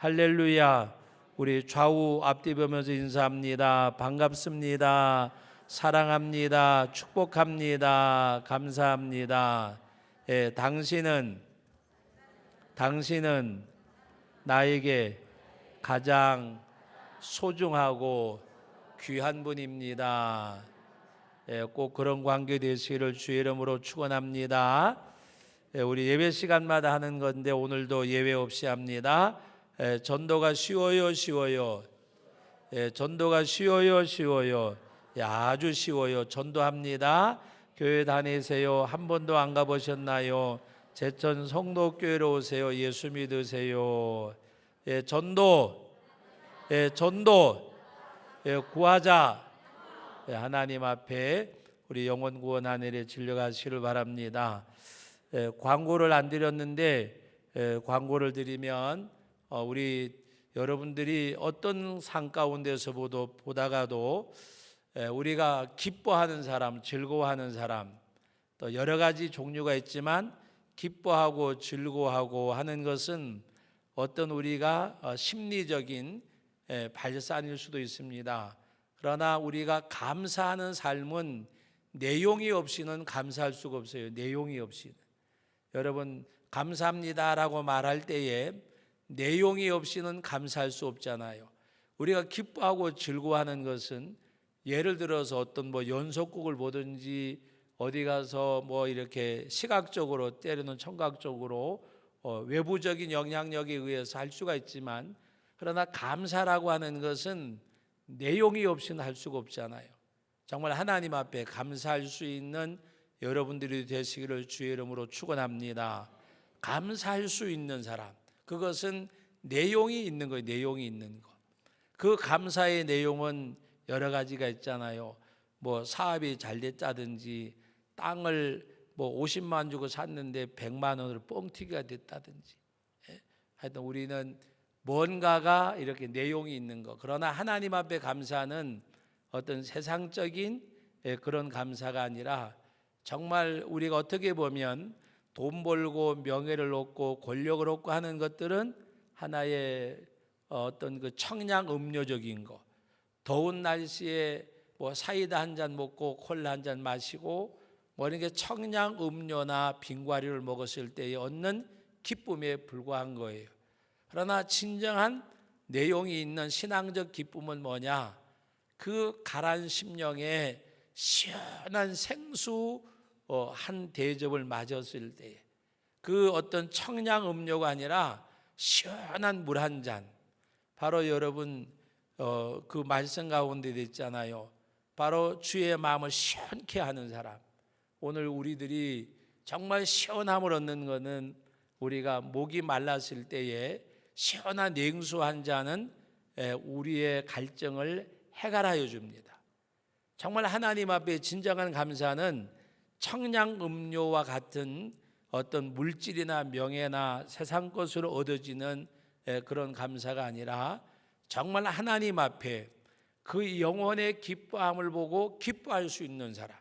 할렐루야. 우리 좌우 앞뒤 보면서 인사합니다. 반갑습니다. 사랑합니다. 축복합니다. 감사합니다. 예, 당신은 나에게 가장 소중하고 귀한 분입니다. 예, 꼭 그런 관계 되시기를 주의 이름으로 축원합니다. 예, 우리 예배 시간마다 하는 건데 오늘도 예외 없이 합니다. 예, 전도가 쉬워요. 예, 전도가 쉬워요. 예, 아주 쉬워요. 전도합니다. 교회 다니세요. 한 번도 안 가보셨나요? 제천 성도교회로 오세요. 예수 믿으세요. 예, 전도, 예, 구하자. 예, 하나님 앞에 우리 영혼 구원하는 일에 진료하시기를 바랍니다. 예, 광고를 안 드렸는데 광고를 드리면 우리 여러분들이 어떤 상 가운데서 보다가도 우리가 기뻐하는 사람, 즐거워하는 사람, 또 여러 가지 종류가 있지만 기뻐하고 즐거워하고 하는 것은 어떤 우리가 심리적인 발산일 수도 있습니다. 그러나 우리가 감사하는 삶은 내용이 없이는 감사할 수가 없어요. 내용이 없이는. 여러분, 감사합니다라고 말할 때에 내용이 없이는 감사할 수 없잖아요. 우리가 기뻐하고 즐거워하는 것은 예를 들어서 어떤 연속극을 보든지 어디 가서 이렇게 시각적으로 때로는 청각적으로 외부적인 영향력에 의해서 할 수가 있지만, 그러나 감사라고 하는 것은 내용이 없이는 할 수가 없잖아요. 정말 하나님 앞에 감사할 수 있는 여러분들이 되시기를 주의 이름으로 축원합니다. 감사할 수 있는 사람, 그것은 내용이 있는 거예요. 내용이 있는 것. 그 감사의 내용은 여러 가지가 있잖아요. 사업이 잘 됐다든지, 땅을 50만 주고 샀는데 100만 원으로 뻥튀기가 됐다든지. 하여튼 우리는 뭔가가 이렇게 내용이 있는 것. 그러나 하나님 앞에 감사는 어떤 세상적인 그런 감사가 아니라 정말 우리가 어떻게 보면 돈 벌고 명예를 얻고 권력을 얻고 하는 것들은 하나의 어떤 그 청량 음료적인 거. 더운 날씨에 사이다 한 잔 먹고 콜라 한 잔 마시고 이렇게 청량 음료나 빙과류를 먹었을 때에 얻는 기쁨에 불과한 거예요. 그러나 진정한 내용이 있는 신앙적 기쁨은 뭐냐? 그 가란 심령에 시원한 생수 한 대접을 맞았을 때, 그 어떤 청량 음료가 아니라 시원한 물 한 잔. 바로 여러분 그 말씀 가운데 있잖아요. 바로 주의 마음을 시원케 하는 사람. 오늘 우리들이 정말 시원함을 얻는 것은 우리가 목이 말랐을 때에 시원한 냉수 한 잔은 우리의 갈증을 해결하여 줍니다. 정말 하나님 앞에 진정한 감사는 청량 음료와 같은 어떤 물질이나 명예나 세상 것으로 얻어지는 그런 감사가 아니라 정말 하나님 앞에 그 영혼의 기뻐함을 보고 기뻐할 수 있는 사람.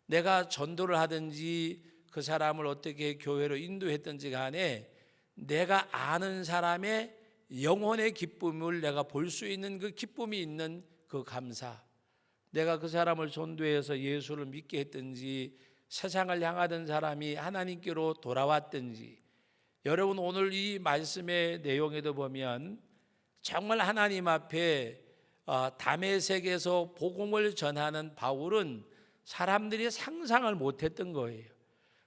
내가 전도를 하든지 그 사람을 어떻게 교회로 인도했든지 간에 내가 아는 사람의 영혼의 기쁨을 내가 볼 수 있는 그 기쁨이 있는 그 감사. 내가 그 사람을 전도해서 예수를 믿게 했든지 세상을 향하던 사람이 하나님께로 돌아왔든지, 여러분 오늘 이 말씀의 내용에도 보면 정말 하나님 앞에 다메섹에서 복음을 전하는 바울은 사람들이 상상을 못했던 거예요.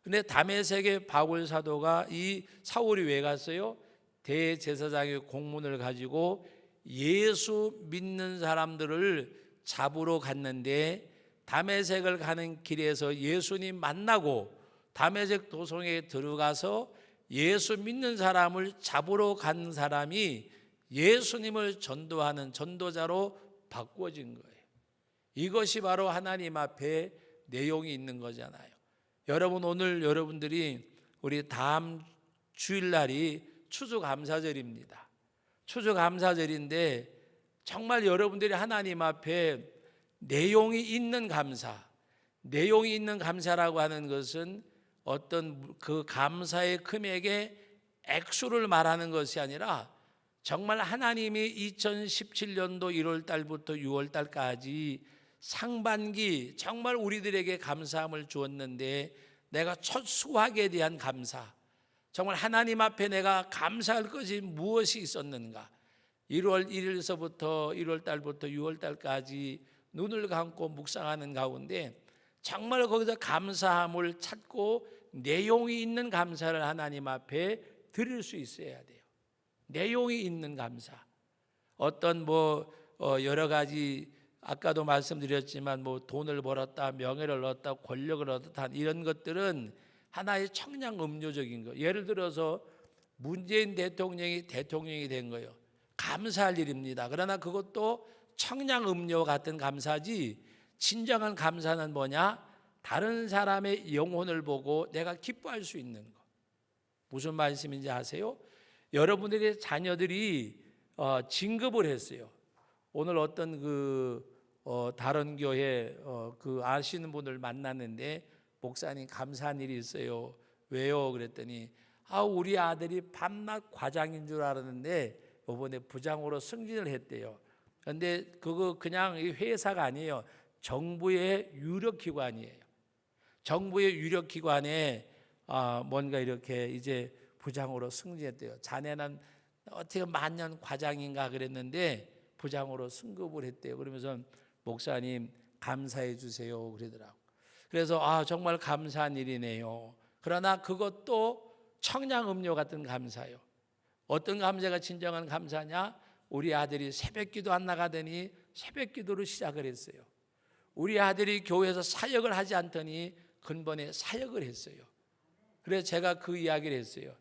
근데 다메섹의 바울 사도가 이 사울이 왜 갔어요? 대제사장의 공문을 가지고 예수 믿는 사람들을 잡으러 갔는데 다메섹을 가는 길에서 예수님 만나고 다메섹 도성에 들어가서 예수 믿는 사람을 잡으러 간 사람이 예수님을 전도하는 전도자로 바꾸어진 거예요. 이것이 바로 하나님 앞에 내용이 있는 거잖아요. 여러분 오늘 여러분들이 우리 다음 주일날이 추수감사절입니다. 추수감사절인데 정말 여러분들이 하나님 앞에 내용이 있는 감사, 내용이 있는 감사라고 하는 것은 어떤 그 감사의 금액의 액수를 말하는 것이 아니라 정말 하나님이 2017년도 1월 달부터 6월 달까지 상반기 정말 우리들에게 감사함을 주었는데, 내가 첫 수확에 대한 감사, 정말 하나님 앞에 내가 감사할 것이 무엇이 있었는가. 1월 1일서부터 1월 달부터 6월 달까지 눈을 감고 묵상하는 가운데 정말 거기서 감사함을 찾고 내용이 있는 감사를 하나님 앞에 드릴 수 있어야 돼요. 내용이 있는 감사. 어떤 여러 가지, 아까도 말씀드렸지만 돈을 벌었다, 명예를 얻었다, 권력을 얻었다, 이런 것들은 하나의 청량 음료적인 거. 예를 들어서 문재인 대통령이 된 거예요. 감사할 일입니다. 그러나 그것도 청량 음료 같은 감사지, 진정한 감사는 뭐냐? 다른 사람의 영혼을 보고 내가 기뻐할 수 있는 거. 무슨 말씀인지 아세요? 여러분들의 자녀들이 진급을 했어요. 오늘 어떤 다른 교회 아시는 분을 만났는데, 목사님 감사한 일이 있어요. 왜요? 그랬더니 우리 아들이 밤낮 과장인 줄 알았는데 이번에 부장으로 승진을 했대요. 그런데 그거 그냥 회사가 아니에요. 정부의 유력기관이에요. 정부의 유력기관에 뭔가 이렇게 이제 부장으로 승진했대요. 자네는 어떻게 만년 과장인가 그랬는데 부장으로 승급을 했대요. 그러면서 목사님 감사해 주세요 그러더라고. 그래서 정말 감사한 일이네요. 그러나 그것도 청량음료 같은 감사요. 어떤 감사가 진정한 감사냐? 우리 아들이 새벽기도 안 나가더니 새벽기도를 시작을 했어요. 우리 아들이 교회에서 사역을 하지 않더니 근본에 사역을 했어요. 그래서 제가 그 이야기를 했어요.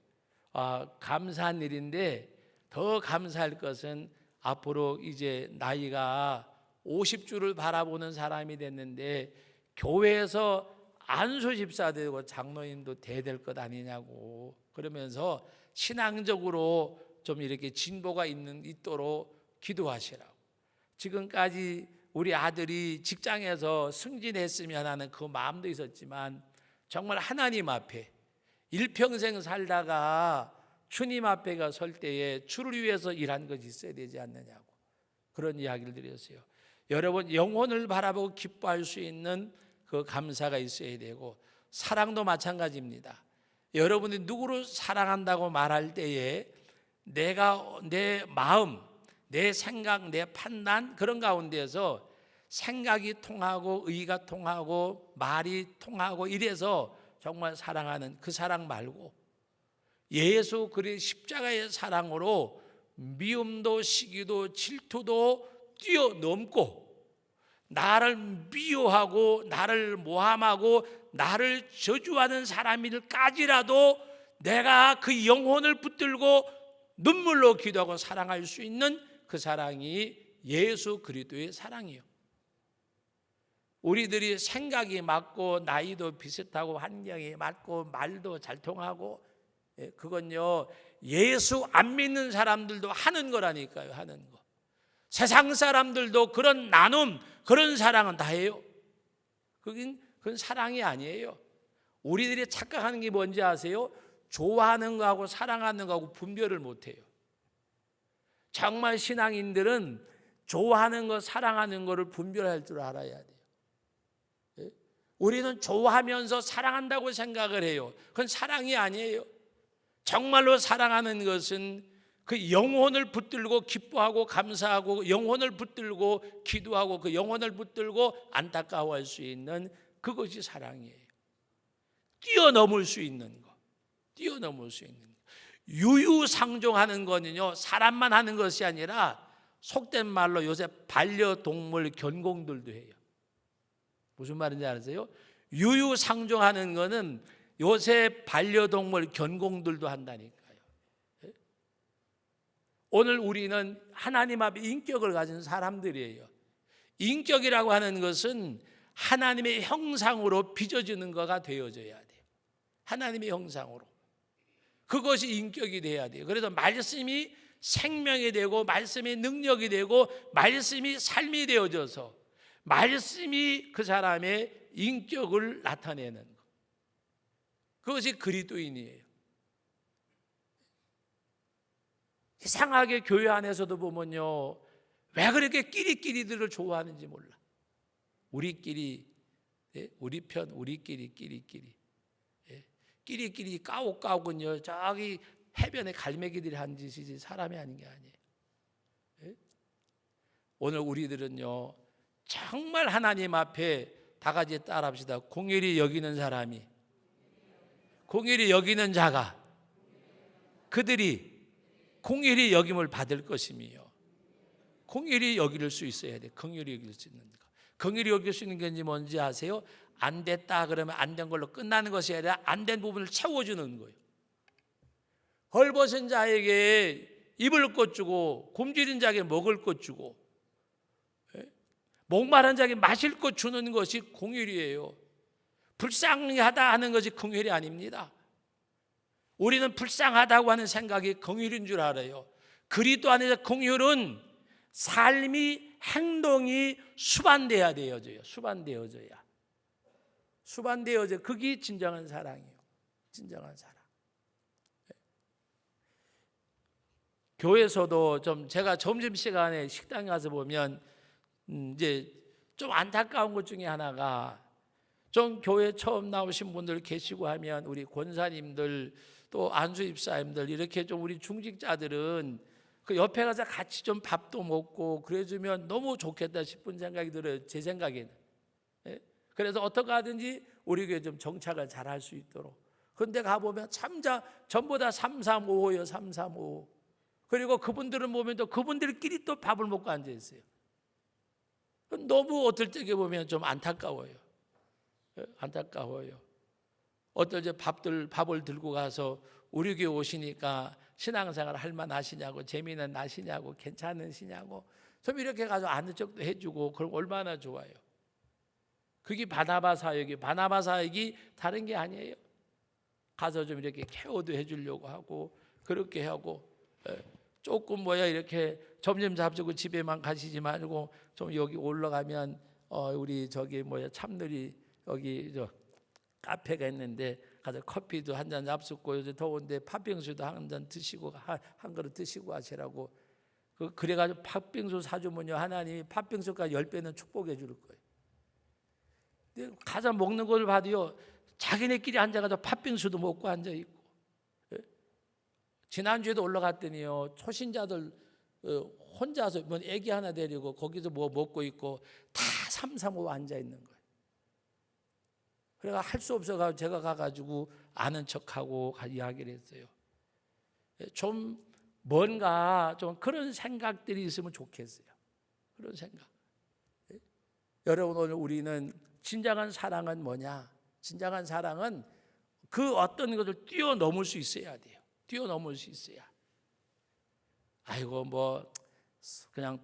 감사한 일인데 더 감사할 것은 앞으로 이제 나이가 50주를 바라보는 사람이 됐는데 교회에서 안수 집사 되고 장로님도 돼야 될 것 아니냐고, 그러면서 신앙적으로 좀 이렇게 진보가 있도록 기도하시라고. 지금까지 우리 아들이 직장에서 승진했으면 하는 그 마음도 있었지만 정말 하나님 앞에 일평생 살다가 주님 앞에가 설 때에 주를 위해서 일한 것이 있어야 되지 않느냐고, 그런 이야기를 드렸어요. 여러분, 영혼을 바라보고 기뻐할 수 있는 그 감사가 있어야 되고, 사랑도 마찬가지입니다. 여러분이 누구를 사랑한다고 말할 때에 내가 내 마음, 내 생각, 내 판단, 그런 가운데서 생각이 통하고 의가 통하고 말이 통하고 이래서 정말 사랑하는 그 사랑 말고, 예수 그리스도의 십자가의 사랑으로 미움도 시기도 질투도 뛰어넘고 나를 미워하고 나를 모함하고 나를 저주하는 사람일까지라도 내가 그 영혼을 붙들고 눈물로 기도하고 사랑할 수 있는 그 사랑이 예수 그리스도의 사랑이요. 우리들이 생각이 맞고 나이도 비슷하고 환경이 맞고 말도 잘 통하고, 그건요 예수 안 믿는 사람들도 하는 거라니까요. 하는 거. 세상 사람들도 그런 나눔, 그런 사랑은 다 해요. 그건 사랑이 아니에요. 우리들이 착각하는 게 뭔지 아세요? 좋아하는 거하고 사랑하는 거하고 분별을 못해요. 정말 신앙인들은 좋아하는 거, 사랑하는 거를 분별할 줄 알아야 돼요. 우리는 좋아하면서 사랑한다고 생각을 해요. 그건 사랑이 아니에요. 정말로 사랑하는 것은 그 영혼을 붙들고 기뻐하고 감사하고, 영혼을 붙들고 기도하고, 그 영혼을 붙들고 안타까워할 수 있는 그것이 사랑이에요. 뛰어넘을 수 있는 거, 뛰어넘을 수 있는 거. 유유상종하는 거는요 사람만 하는 것이 아니라 속된 말로 요새 반려동물 견공들도 해요. 무슨 말인지 아세요? 유유상종하는 거는 요새 반려동물 견공들도 한다니까요. 오늘 우리는 하나님 앞에 인격을 가진 사람들이에요. 인격이라고 하는 것은 하나님의 형상으로 빚어지는 거가 되어져야 돼요. 하나님의 형상으로. 그것이 인격이 돼야 돼요. 그래서 말씀이 생명이 되고 말씀이 능력이 되고 말씀이 삶이 되어져서 말씀이 그 사람의 인격을 나타내는 것. 그것이 그리스도인이에요. 이상하게 교회 안에서도 보면요, 왜 그렇게 끼리끼리들을 좋아하는지 몰라. 우리끼리, 우리 편, 우리끼리, 끼리끼리. 끼리끼리 까옥까옥은요, 저기 해변에 갈매기들이 한 짓이지 사람이 아닌 게 아니에요. 오늘 우리들은요, 정말 하나님 앞에 다 같이 따라합시다. 공의를 여기는 사람이, 공의를 여기는 자가, 그들이 공의를 여김을 받을 것이며, 공의를 여길 수 있어야 돼. 긍휼히 여길 수 있는 거. 긍휼히 여길 수 있는 게 뭔지 아세요? 안 됐다 그러면 안 된 걸로 끝나는 것이 아니라 안 된 부분을 채워주는 거예요. 헐벗은 자에게 입을 것 주고, 굶주린 자에게 먹을 것 주고, 목마른 자에게 마실 것 주는 것이 긍휼이에요. 불쌍하다 하는 것이 긍휼이 아닙니다. 우리는 불쌍하다고 하는 생각이 긍휼인 줄 알아요. 그리스도 안에서 긍휼은 삶이, 행동이 수반되어야 되어져요. 수반되어져야. 그게 진정한 사랑이에요. 진정한 사랑. 교회에서도 좀 제가 점심시간에 식당에 가서 보면 이제 좀 안타까운 것 중에 하나가, 좀 교회 처음 나오신 분들 계시고 하면 우리 권사님들 또 안수 집사님들 이렇게 좀 우리 중직자들은 그 옆에 가서 같이 좀 밥도 먹고 그래주면 너무 좋겠다 싶은 생각이 들어요. 제 생각에는. 그래서 어떻게 하든지 우리 교회 좀 정착을 잘 할 수 있도록. 그런데 가보면 참자 전부 다 3355요. 3355. 그리고 그분들은 보면 또 그분들끼리 또 밥을 먹고 앉아 있어요. 너무 어떨 때 보면 좀 안타까워요. 안타까워요. 어떨 때 밥을 들고 가서 우리 교회 오시니까 신앙생활 할 만하시냐고, 재미는 나시냐고, 괜찮으시냐고 좀 이렇게 가서 아는 척도 해주고, 그럼 얼마나 좋아요. 그게 바나바 사역이 다른 게 아니에요. 가서 좀 이렇게 케어도 해주려고 하고, 그렇게 하고, 조금 이렇게 점심 잡수고 집에만 가시지 말고 좀 여기 올라가면 우리 저기 참들이 여기 카페가 있는데 가서 커피도 한 잔 잡수고, 요즘 더운데 팥빙수도 한 잔 드시고 한 그릇 드시고 하시라고. 그래가지고 팥빙수 사주면요, 하나님이 팥빙수가 10배는 축복해 줄 거예요. 가서 먹는 걸 봐도요, 자기네끼리 앉아가지고 팥빙수도 먹고 앉아 있고. 지난주에도 올라갔더니요, 초신자들 혼자서 애기 하나 데리고 거기서 먹고 있고 다 335 앉아 있는 거예요. 그래가 할 수 없어가지고 제가 가가지고 아는 척하고 이야기를 했어요. 좀 뭔가 좀 그런 생각들이 있으면 좋겠어요. 그런 생각. 여러분, 오늘 우리는 진정한 사랑은 뭐냐? 진정한 사랑은 그 어떤 것을 뛰어넘을 수 있어야 돼요. 뛰어넘을 수 있어야. 아이고 그냥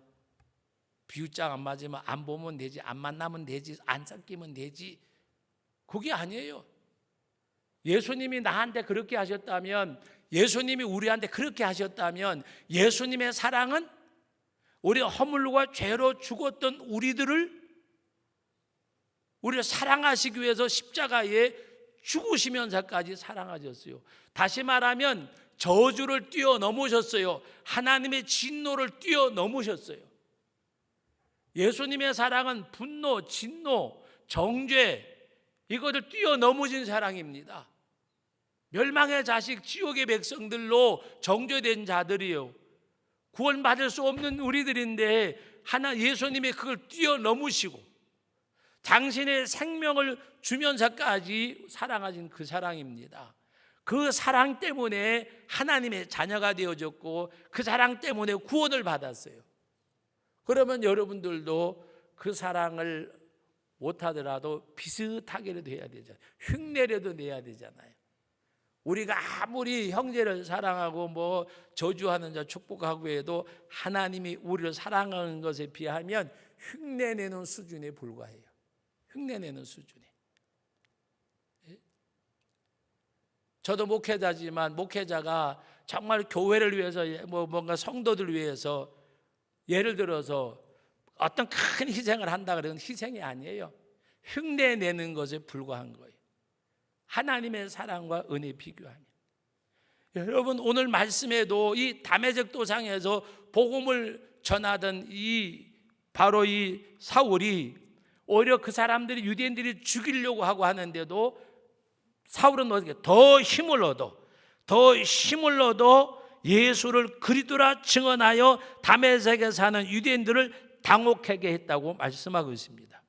비유장 안 맞으면 안 보면 되지, 안 만나면 되지, 안 섞이면 되지. 그게 아니에요. 예수님이 나한테 그렇게 하셨다면, 예수님이 우리한테 그렇게 하셨다면, 예수님의 사랑은 우리 허물과 죄로 죽었던 우리를 사랑하시기 위해서 십자가에 죽으시면서까지 사랑하셨어요. 다시 말하면 저주를 뛰어넘으셨어요. 하나님의 진노를 뛰어넘으셨어요. 예수님의 사랑은 분노, 진노, 정죄, 이것을 뛰어넘으신 사랑입니다. 멸망의 자식, 지옥의 백성들로 정죄된 자들이요, 구원받을 수 없는 우리들인데 예수님이 그걸 뛰어넘으시고 당신의 생명을 주면서까지 사랑하신 그 사랑입니다. 그 사랑 때문에 하나님의 자녀가 되어졌고, 그 사랑 때문에 구원을 받았어요. 그러면 여러분들도 그 사랑을 못하더라도 비슷하게라도 해야 되잖아요. 흉내라도 내야 되잖아요. 우리가 아무리 형제를 사랑하고 저주하는 자 축복하고 해도 하나님이 우리를 사랑하는 것에 비하면 흉내내는 수준에 불과해요. 흉내내는 수준에. 저도 목회자지만 목회자가 정말 교회를 위해서 뭔가 성도들 위해서 예를 들어서 어떤 큰 희생을 한다 그러면 희생이 아니에요. 흉내내는 것에 불과한 거예요. 하나님의 사랑과 은혜 비교하면. 여러분, 오늘 말씀에도 이 다메섹 도상에서 복음을 전하던 바로 이 사울이 오히려 그 사람들이 유대인들이 죽이려고 하고 하는데도 사울은 어떻게 더 힘을 얻어 예수를 그리스도라 증언하여 다메섹에 사는 유대인들을 당혹하게 했다고 말씀하고 있습니다.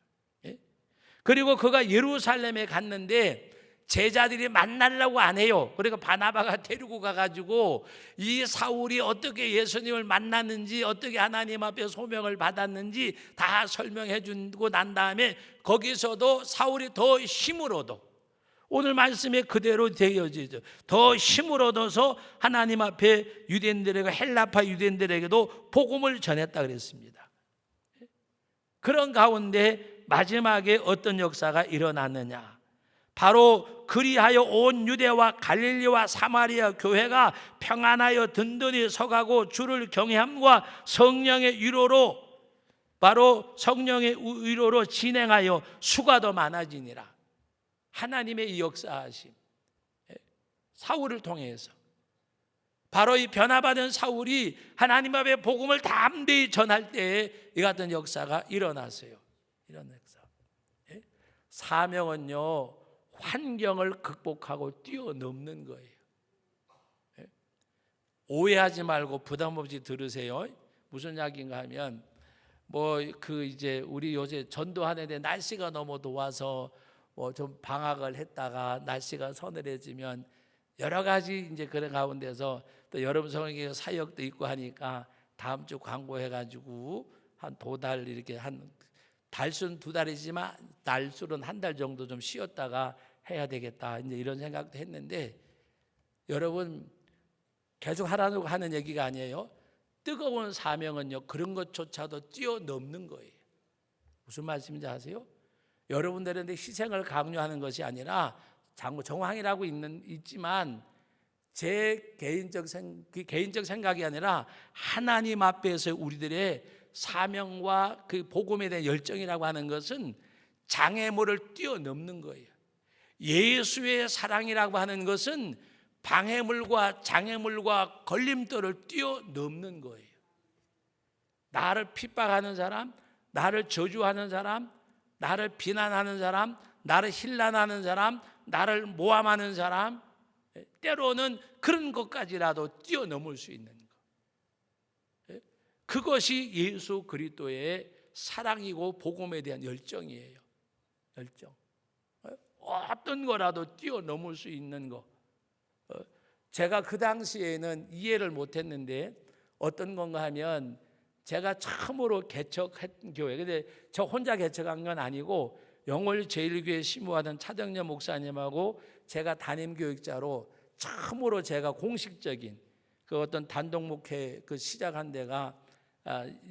그리고 그가 예루살렘에 갔는데 제자들이 만나려고 안 해요. 그러니까 바나바가 데리고 가가지고 이 사울이 어떻게 예수님을 만났는지, 어떻게 하나님 앞에 소명을 받았는지 다 설명해 주고 난 다음에 거기서도 사울이 더 힘을 얻어, 오늘 말씀에 그대로 되어지죠. 더 힘을 얻어서 하나님 앞에 유대인들에게, 헬라파 유대인들에게도 복음을 전했다 그랬습니다. 그런 가운데 마지막에 어떤 역사가 일어났느냐, 바로 그리하여 온 유대와 갈릴리와 사마리아 교회가 평안하여 든든히 서가고 주를 경외함과 성령의 위로로, 바로 성령의 위로로 진행하여 수가 더 많아지니라. 하나님의 이 역사하심, 사울을 통해서 바로 이 변화받은 사울이 하나님 앞에 복음을 담대히 전할 때에 이 같은 역사가 일어났어요. 이런 역사. 사명은요, 환경을 극복하고 뛰어넘는 거예요. 오해하지 말고 부담 없이 들으세요. 무슨 이야기인가 하면 이제 우리 요새 전도하는데 날씨가 너무 더워서 좀 방학을 했다가 날씨가 서늘해지면 여러 가지 이제 그런 가운데서 또 여러분 성경에 사역도 있고 하니까 다음 주 광고해가지고 한 2달 이렇게 한 달수는 2달이지만 달수는 1달 정도 좀 쉬었다가 해야 되겠다, 이제 이런 생각도 했는데, 여러분 계속 하라고 하는 얘기가 아니에요. 뜨거운 사명은요, 그런 것조차도 뛰어넘는 거예요. 무슨 말씀인지 아세요? 여러분들한테 희생을 강요하는 것이 아니라 정황이라고 있지만 제 개인적 생각이 아니라 하나님 앞에서 우리들의 사명과 그 복음에 대한 열정이라고 하는 것은 장애물을 뛰어넘는 거예요. 예수의 사랑이라고 하는 것은 방해물과 장애물과 걸림돌을 뛰어넘는 거예요. 나를 핍박하는 사람, 나를 저주하는 사람, 나를 비난하는 사람, 나를 힐난하는 사람, 나를 모함하는 사람, 때로는 그런 것까지라도 뛰어넘을 수 있는 것, 그것이 예수 그리스도의 사랑이고 복음에 대한 열정이에요. 열정. 어떤 거라도 뛰어넘을 수 있는 거. 제가 그 당시에는 이해를 못했는데 어떤 건가 하면, 제가 처음으로 개척한 교회, 근데 저 혼자 개척한 건 아니고 영월 제1교회 심우하던 차정년 목사님하고 제가 담임교육자로 처음으로 제가 공식적인 그 어떤 단독 목회 그 시작한 데가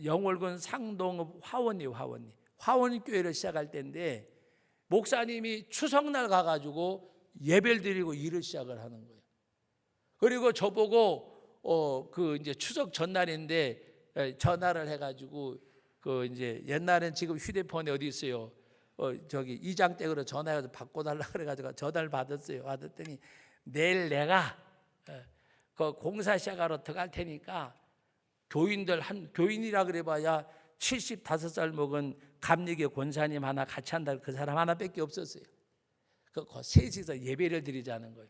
영월군 상동 화원교회를 시작할 때인데, 목사님이 추석날 가가지고 예배를 드리고 일을 시작을 하는 거예요. 그리고 저보고 그 이제 추석 전날인데 전화를 해가지고, 그 이제 옛날엔 지금 휴대폰에 어디 있어요? 저기 이장댁으로 전화해서 바꿔달라 그래가지고 전화를 받았어요. 받았더니 내일 내가 그 공사 시작하러 들어갈 테니까 교인이라 그래봐야 75살 먹은 감리교 권사님 하나 같이 한다. 그 사람 하나밖에 없었어요. 그 셋이서 예배를 드리자는 거예요.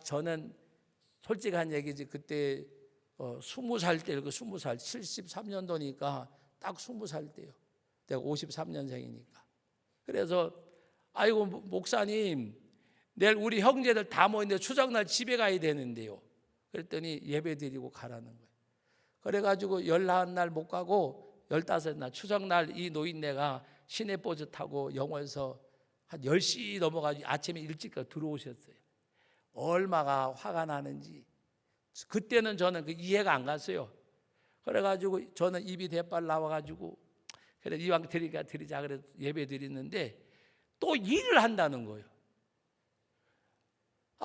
저는 솔직한 얘기지, 그때 20살 때, 20살 73년도니까 딱 20살 때요. 내가 53년생이니까. 그래서 아이고 목사님, 내일 우리 형제들 다 모이는데 추석날 집에 가야 되는데요. 그랬더니 예배 드리고 가라는 거예요. 그래가지고 14날 못 가고 15날 추석날 이 노인네가 시내버스 타고 영월에서 한 10시 넘어가지고 아침에 일찍 들어오셨어요. 얼마가 화가 나는지 그때는 저는 그 이해가 안 갔어요. 그래가지고 저는 입이 대빨 나와가지고 그래 이왕 드리자 그래서 예배 드리는데 또 일을 한다는 거예요.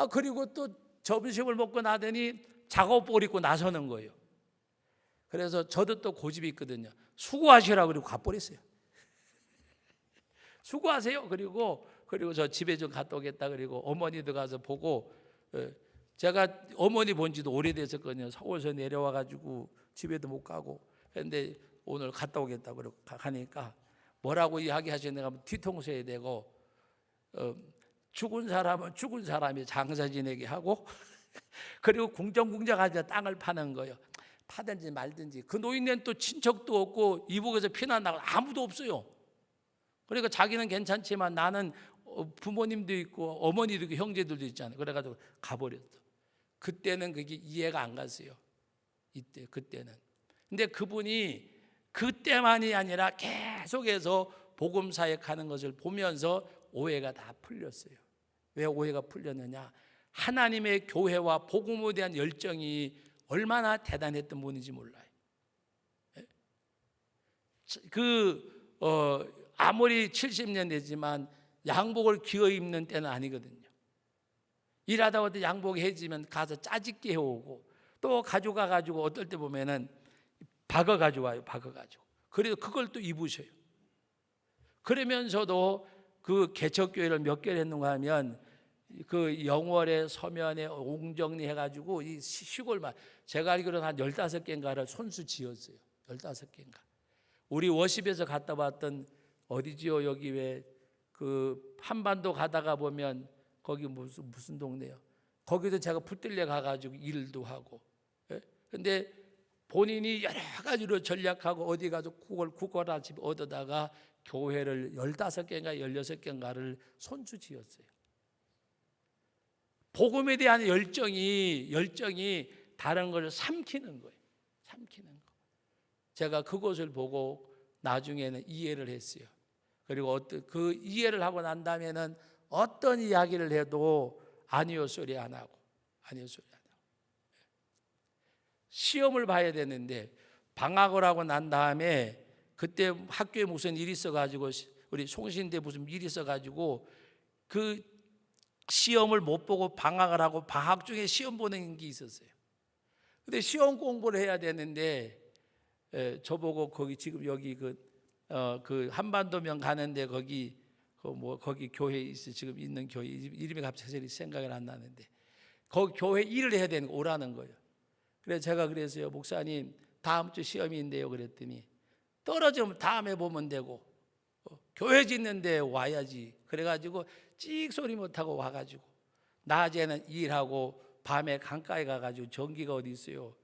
그리고 또 점심을 먹고 나더니 작업복 입고 나서는 거예요. 그래서 저도 또 고집이 있거든요. 수고하시라고 그리고 가버렸어요. 수고하세요. 그리고 저 집에 좀 갔다 오겠다. 그리고 어머니도 가서 보고 제가 어머니 본 지도 오래됐었거든요. 서울에서 내려와 가지고 집에도 못 가고. 그런데 오늘 갔다 오겠다고 그러고 가니까 뭐라고 이야기하시는가 하면 뒤통수에 대고 죽은 사람은 죽은 사람이 장사 지내게 하고 그리고 궁정궁정하자 땅을 파는 거예요. 파든지 말든지. 그 노인네는 또 친척도 없고 이북에서 피난 나고 아무도 없어요. 그러니까 자기는 괜찮지만 나는 부모님도 있고 어머니도 있고 형제들도 있잖아요. 그래가지고 가버렸어. 그때는 그게 이해가 안 갔어요. 그때는. 근데 그분이 그때만이 아니라 계속해서 복음 사역하는 것을 보면서 오해가 다 풀렸어요. 왜 오해가 풀렸느냐? 하나님의 교회와 복음에 대한 열정이 얼마나 대단했던 분인지 몰라요. 아무리 70년 되지만 양복을 기어 입는 때는 아니거든요. 일하다 보다 양복이 해지면 가서 짜집게 해오고 또 가져가 가지고 어떨 때 보면은 박아 가져와요. 박아 가지고. 그래서 그걸 또 입으셔요. 그러면서도 그 개척교회를 몇 개를 했는가 하면 그 영월의 서면에 옹정리 해가지고 이 시골만 제가 알기로는 한 15개인가를 손수 지었어요. 15개인가. 우리 워십에서 갔다 왔던 어디지요? 여기 왜 그 한반도 가다가 보면 거기 무슨 동네요? 거기도 제가 붙들려 가가지고 일도 하고. 근데 본인이 여러 가지로 전략하고 어디 가서 국어라 집 얻어다가 교회를 15개인가 16개인가를 손수 지었어요. 복음에 대한 열정이 다른 것을 삼키는 거예요. 삼키는 거. 제가 그것을 보고 나중에는 이해를 했어요. 그리고 그 이해를 하고 난 다음에는 어떤 이야기를 해도 아니요 소리 안 하고, 아니요 소리 안 하고. 시험을 봐야 되는데 방학을 하고 난 다음에 그때 학교에 무슨 일이 있어가지고 우리 송신대 무슨 일이 있어가지고 그 시험을 못 보고 방학을 하고 방학 중에 시험 보는 게 있었어요. 근데 시험 공부를 해야 되는데 저보고 거기 지금 여기 그 한반도면 가는데 거기 거기 교회 있어 지금 있는 교회 이름이 갑자기 생각이 안 나는데 거기 교회 일을 해야 되는 거 오라는 거예요. 그래서 제가 그랬어요. 목사님 다음 주 시험인데요. 그랬더니 떨어지면 다음에 보면 되고 교회 짓는데 와야지. 그래가지고 찍 소리 못하고 와가지고 낮에는 일하고 밤에 강가에 가가지고 전기가 어디 있어요.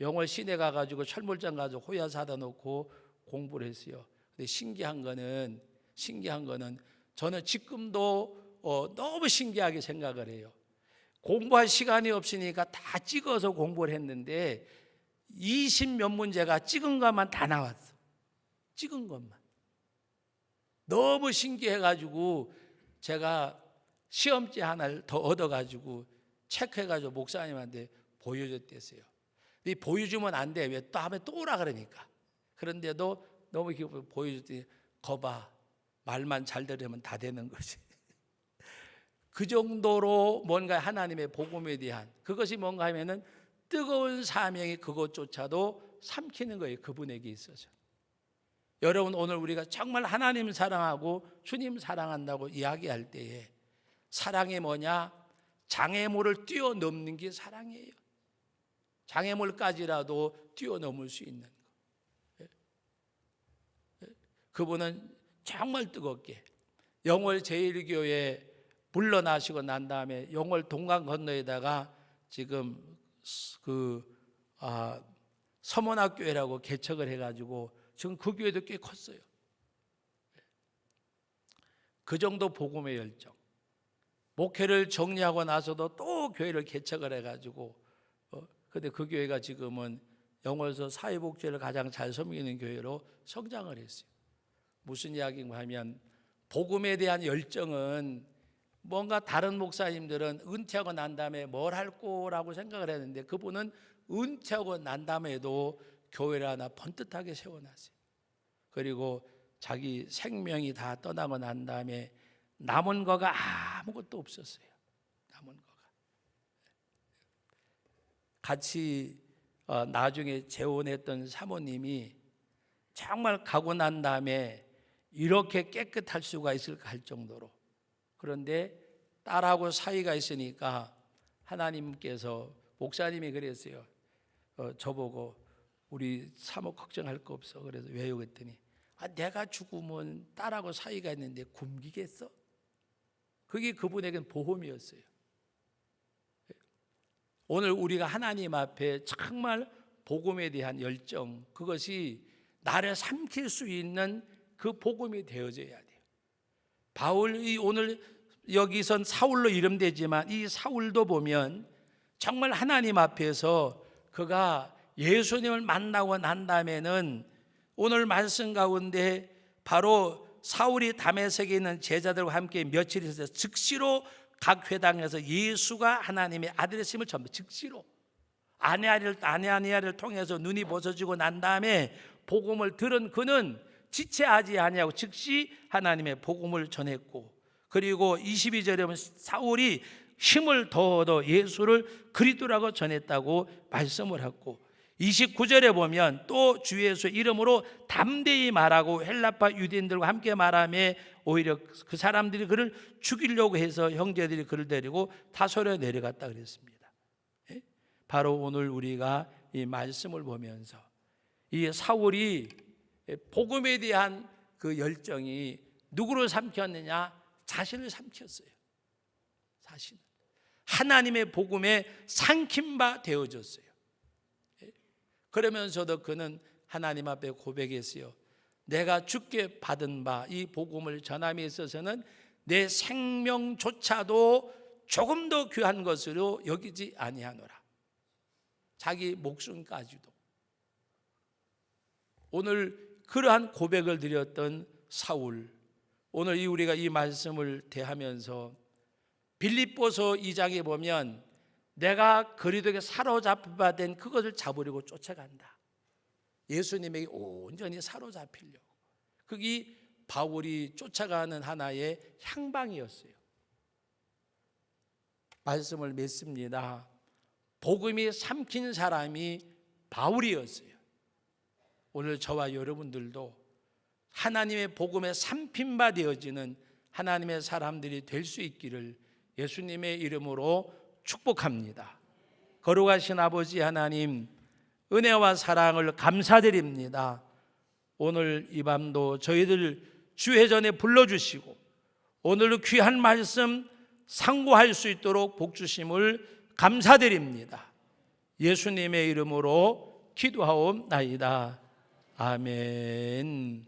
영월 시내 가가지고 철물장 가서 호야 사다 놓고 공부를 했어요. 근데 신기한 거는 저는 지금도 너무 신기하게 생각을 해요. 공부할 시간이 없으니까 다 찍어서 공부를 했는데 20몇 문제가 찍은 것만 다 나왔어. 찍은 것만. 너무 신기해가지고 제가 시험지 하나를 더 얻어가지고 체크해가지고 목사님한테 보여줬댔어요. 근데 보여주면 안 돼. 왜 다음에 또 오라 그러니까. 그런데도 너무 기쁘게 보여줬더니 거봐. 말만 잘 들으면 다 되는 거지. 그 정도로 뭔가 하나님의 복음에 대한 그것이 뭔가 하면은 뜨거운 사명이 그것조차도 삼키는 거예요. 그분에게 있어서. 여러분 오늘 우리가 정말 하나님 사랑하고 주님 사랑한다고 이야기할 때에 사랑이 뭐냐? 장애물을 뛰어넘는 게 사랑이에요. 장애물까지라도 뛰어넘을 수 있는 거. 그분은 정말 뜨겁게 영월 제1교회 물러나시고 난 다음에 영월 동강 건너에다가 지금 서문학교회라고 개척을 해가지고 지금 그 교회도 꽤 컸어요. 그 정도 복음의 열정. 목회를 정리하고 나서도 또 교회를 개척을 해가지고 근데 그 교회가 지금은 영월서 사회복지를 가장 잘 섬기는 교회로 성장을 했어요. 무슨 이야기인가 하면 복음에 대한 열정은 뭔가 다른 목사님들은 은퇴하고 난 다음에 뭘 할 거라고 생각을 했는데 그분은 은퇴하고 난 다음에도 교회를 하나 번듯하게 세워놨어요. 그리고 자기 생명이 다 떠나고 난 다음에 남은 거가 아무것도 없었어요. 남은 거가. 같이 나중에 재혼했던 사모님이 정말 가고 난 다음에 이렇게 깨끗할 수가 있을까 할 정도로. 그런데 딸하고 사이가 있으니까 하나님께서 목사님이 그랬어요. 저보고 우리 사모 걱정할 거 없어. 그래서 왜요? 그랬더니 내가 죽으면 딸하고 사이가 있는데 굶기겠어? 그게 그분에게는 보험이었어요. 오늘 우리가 하나님 앞에 정말 복음에 대한 열정, 그것이 나를 삼킬 수 있는 그 복음이 되어져야 돼요. 바울이 오늘 여기선 사울로 이름되지만 이 사울도 보면 정말 하나님 앞에서 그가 예수님을 만나고 난 다음에는 오늘 말씀 가운데 바로 사울이 다메섹에 있는 제자들과 함께 며칠 있어서 즉시로 각 회당에서 예수가 하나님의 아들이심을 전부 즉시로 아나니아를 통해서 눈이 부서지고 난 다음에 복음을 들은 그는 지체하지 아니하고 즉시 하나님의 복음을 전했고, 그리고 22절에 보면 사울이 힘을 더 얻어 예수를 그리스도라고 전했다고 말씀을 하고, 29절에 보면 또 주 예수의 이름으로 담대히 말하고 헬라파 유대인들과 함께 말하며 오히려 그 사람들이 그를 죽이려고 해서 형제들이 그를 데리고 타소로 내려갔다 그랬습니다. 바로 오늘 우리가 이 말씀을 보면서 이 사울이 복음에 대한 그 열정이 누구를 삼켰느냐? 자신을 삼켰어요. 자신. 하나님의 복음에 삼킨 바 되어졌어요. 그러면서도 그는 하나님 앞에 고백했어요. 내가 주께 받은 바 이 복음을 전함에 있어서는 내 생명조차도 조금 더 귀한 것으로 여기지 아니하노라. 자기 목숨까지도. 오늘 그러한 고백을 드렸던 사울, 오늘 우리가 이 말씀을 대하면서 빌립보서 2장에 보면 내가 그리스도에게 사로잡힌 그것을 잡으려고 쫓아간다. 예수님에게 온전히 사로잡히려고. 그게 바울이 쫓아가는 하나의 향방이었어요. 말씀을 맺습니다. 복음이 삼킨 사람이 바울이었어요. 오늘 저와 여러분들도 하나님의 복음에 삼킨 바 되어지는 하나님의 사람들이 될 수 있기를 예수님의 이름으로 축복합니다. 거룩하신 아버지 하나님, 은혜와 사랑을 감사드립니다. 오늘 이 밤도 저희들 주회전에 불러주시고 오늘 귀한 말씀 상고할 수 있도록 복주심을 감사드립니다. 예수님의 이름으로 기도하옵나이다. 아멘.